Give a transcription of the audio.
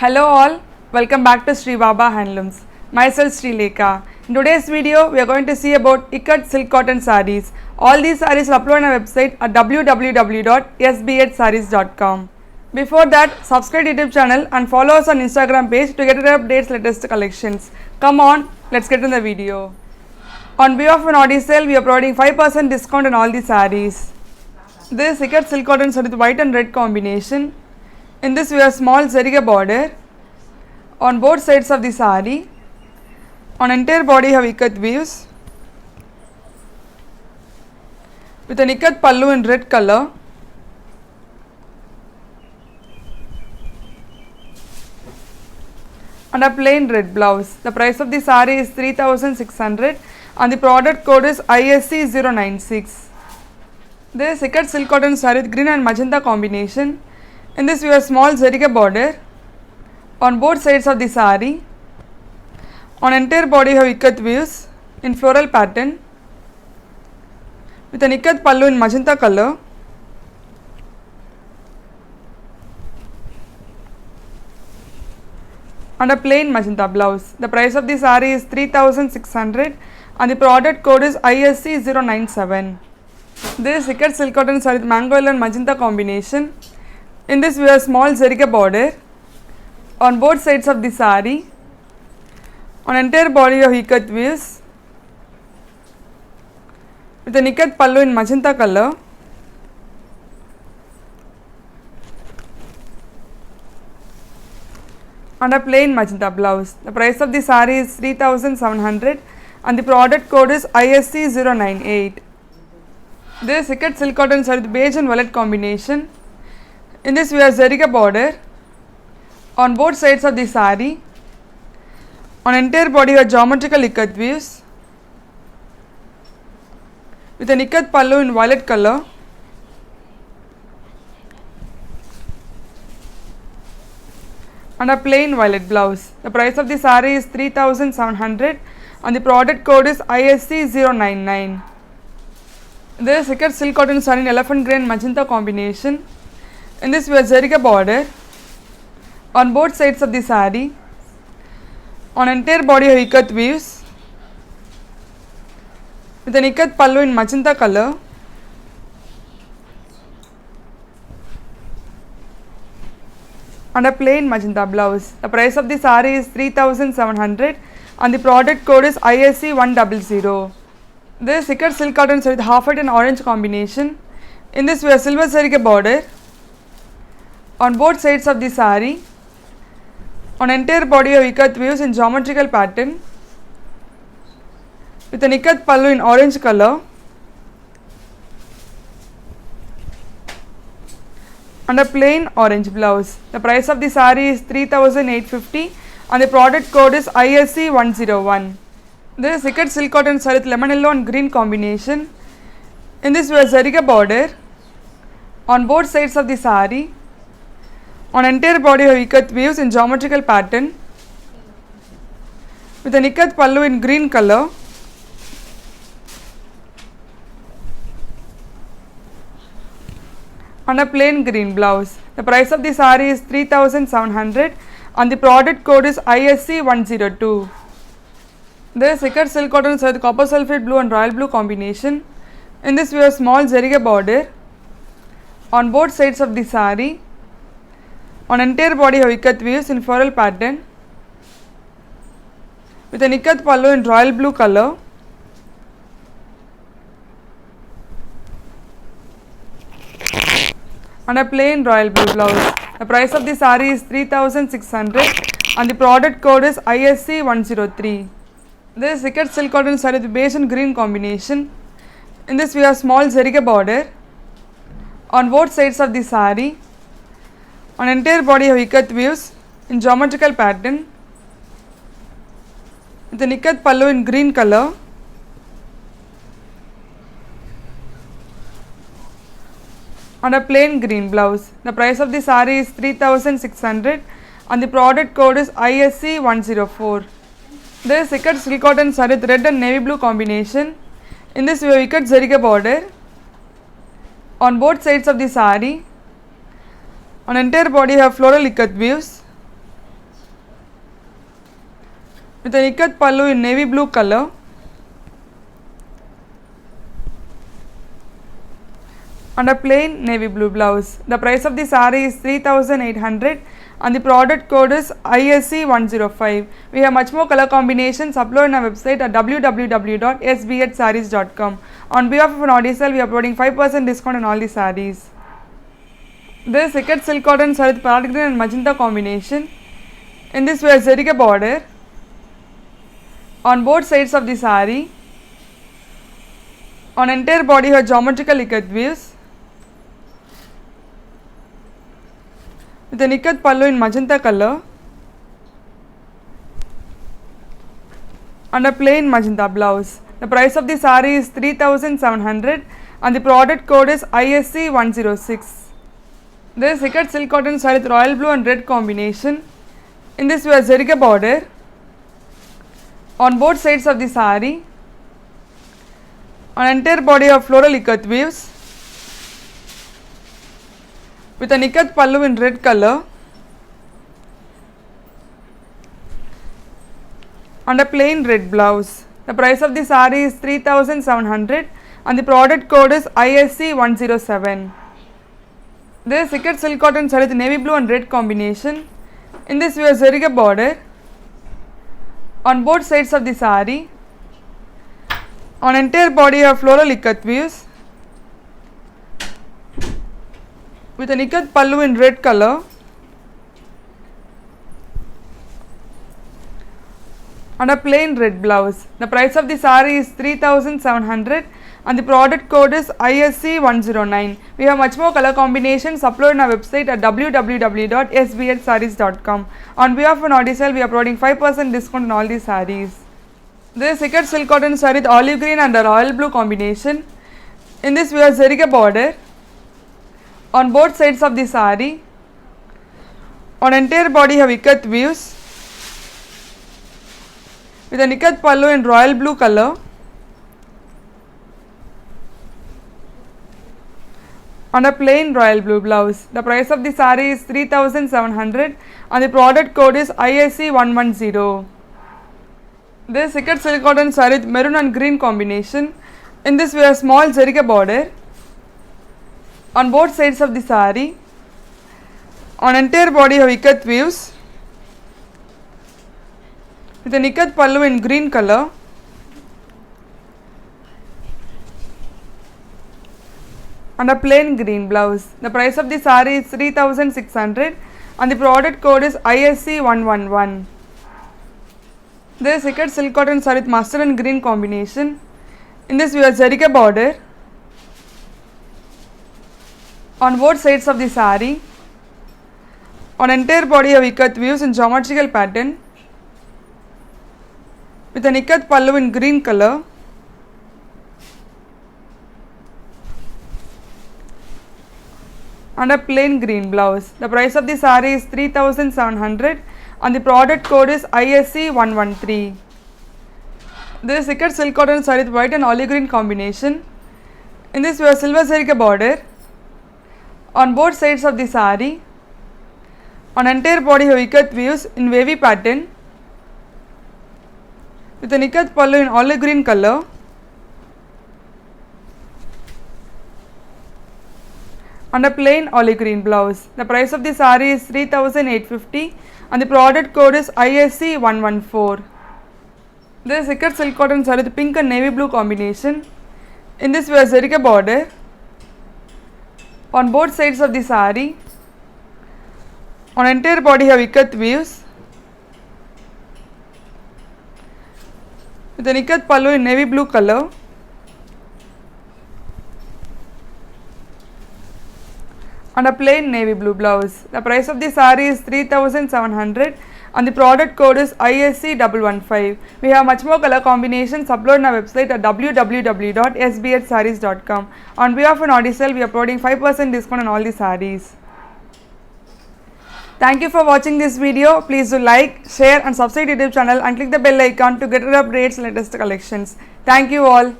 Hello all, welcome back to Sri Baba Handlooms. Myself Sri Lekha. In today's video, we are going to see about Ikat silk cotton sarees. All these sarees are uploaded on our website at www.sbhsarees.com. Before that, subscribe to YouTube channel and follow us on Instagram page to get updates latest collections. Come on, let's get in the video. On behalf of an Audi sale, we are providing 5% discount on all the sarees. This Ikat silk cotton saree with white and red combination. In this we have small zarige border on both sides of the saree. On entire body have ikat weaves with an ikat pallu in red color. And a plain red blouse. The price of the saree is 3600 and the product code is ISC096. This ikat silk cotton saree with green and magenta combination. In this we have small zarige border on both sides of the saree. On entire body have ikat weaves in floral pattern with an ikat pallu in magenta color. And a plain magenta blouse. The price of the saree is 3600 and the product code is ISC097. This ikat silk cotton saree with mango yellow and magenta combination. In this we have small zarige border on both sides of the saree. On entire body of ikat weaves with an ikat pallu in magenta color. And a plain magenta blouse. The price of the saree is 3700 and the product code is ISC098. This ikat silk cotton saree with beige and violet combination. In this we have zarige border on both sides of the saree. On entire body we have geometrical ikat weaves with an ikat pallu in violet color. And a plain violet blouse. The price of the saree is 3700 and the product code is ISC099. This ikat silk cotton saree in elephant green and magenta combination. In this we have zarige border on both sides of the saree. On entire body of ikat weaves with an ikat pallu in magenta color. And a plain magenta blouse. The price of the saree is 3700 and the product code is ISC100. This ikat silk cotton saree with half white and orange combination. In this we have silver zarige border on both sides of the saree. On entire body of ikat weaves in geometrical pattern with an ikat pallu in orange color. And a plain orange blouse. The price of the saree is 3850 and the product code is ISC101. This is ikat silk cotton saree with lemon yellow and green combination. In this we have zarige border on both sides of the saree. On entire body of ikat weaves in geometrical pattern with an ikat pallu in green color. And a plain green blouse. The price of the saree is 3700 and the product code is ISC102. This is ikat silk cotton saree with copper sulphate blue and royal blue combination. In this we have small zarige border on both sides of the saree. On entire body have ikat weaves in floral pattern with an ikat pallu in royal blue color. And a plain royal blue blouse. The price of the saree is 3600 and the product code is ISC103. This is ikat silk cotton saree with beige and green combination. In this we have small zarige border on both sides of the saree. On entire body have ikat weaves in geometrical pattern with an ikat pallu in green color. And a plain green blouse. The price of the saree is 3600 and the product code is ISC104. This is ikat silk cotton saree with red and navy blue combination. In this we have ikat zarige border on both sides of the saree. On entire body have floral ikat weaves with an ikat pallu in navy blue color and a plain navy blue blouse. The price of the saree is 3800 and the product code is ISC105. We have much more color combinations uploaded on our website at www.sbhsarees.com. On behalf of an Audicel, we are providing 5% discount on all the sarees. This ikat silk cotton saree with parrot green and magenta combination. In this we have zeriga border on both sides of the saree. On entire body have geometrical ikat weaves with an ikat pallu in magenta color and a plain magenta blouse. The price of the saree is 3700 and the product code is ISC106. This ikat silk cotton saree with royal blue and red combination. In this we have zeriga border on both sides of the saree. On entire body of floral ikat weaves with an ikat pallu in red color and a plain red blouse. The price of the saree is 3700 and the product code is ISC107. This ikat silk cotton saree with navy blue and red combination. In this we have zeriga border on both sides of the saree. On entire body of floral ikat weaves with an ikat pallu in red color and a plain red blouse. The price of the saree is 3700 and the product code is ISC109. We have much more color combinations uploaded on our website at www.sbhsarees.com. On behalf of an Audicel, we are providing 5% discount on all these sarees. This ikat silk cotton saree with olive green and a royal blue combination. In this we have zeriga border on both sides of the saree. On entire body have ikat weaves with an ikat pallu in royal blue color and a plain royal blue blouse. The price of the saree is 3700 and the product code is ISC110. This ikat silk cotton saree with maroon and green combination. In this we have small zeriga border on both sides of the saree. On entire body have ikat weaves with an ikat pallu in green color and a plain green blouse. The price of the saree is 3600 and the product code is ISC111. This ikat silk cotton saree with mustard and green combination. In this we have zeriga border on both sides of the saree. On entire body have ikat weaves in geometrical pattern with an ikat pallu in green color and a plain green blouse. The price of the saree is 3700 and the product code is ISC113. This ikat silk cotton saree with white and olive green combination. In this we have silver zeriga border on both sides of the saree. On entire body have ikat weaves in wavy pattern with an ikat pallu in olive green color and a plain olive green blouse. The price of the saree is 3850 and the product code is ISC114. This ikat silk cotton saree with pink and navy blue combination. In this we have zeriga border on both sides of the saree. On entire body have ikat weaves with an ikat pallu in navy blue color and a plain navy blue blouse. The price of the saree is 3700 and the product code is ISC115. We have much more color combinations uploaded on our website at www.sbhsarees.com. On behalf of an Audicel, we are providing 5% discount on all the sarees. Thank you for watching this video. Please do like, share and subscribe to the YouTube channel and click the bell icon to get updates and latest collections. Thank you all.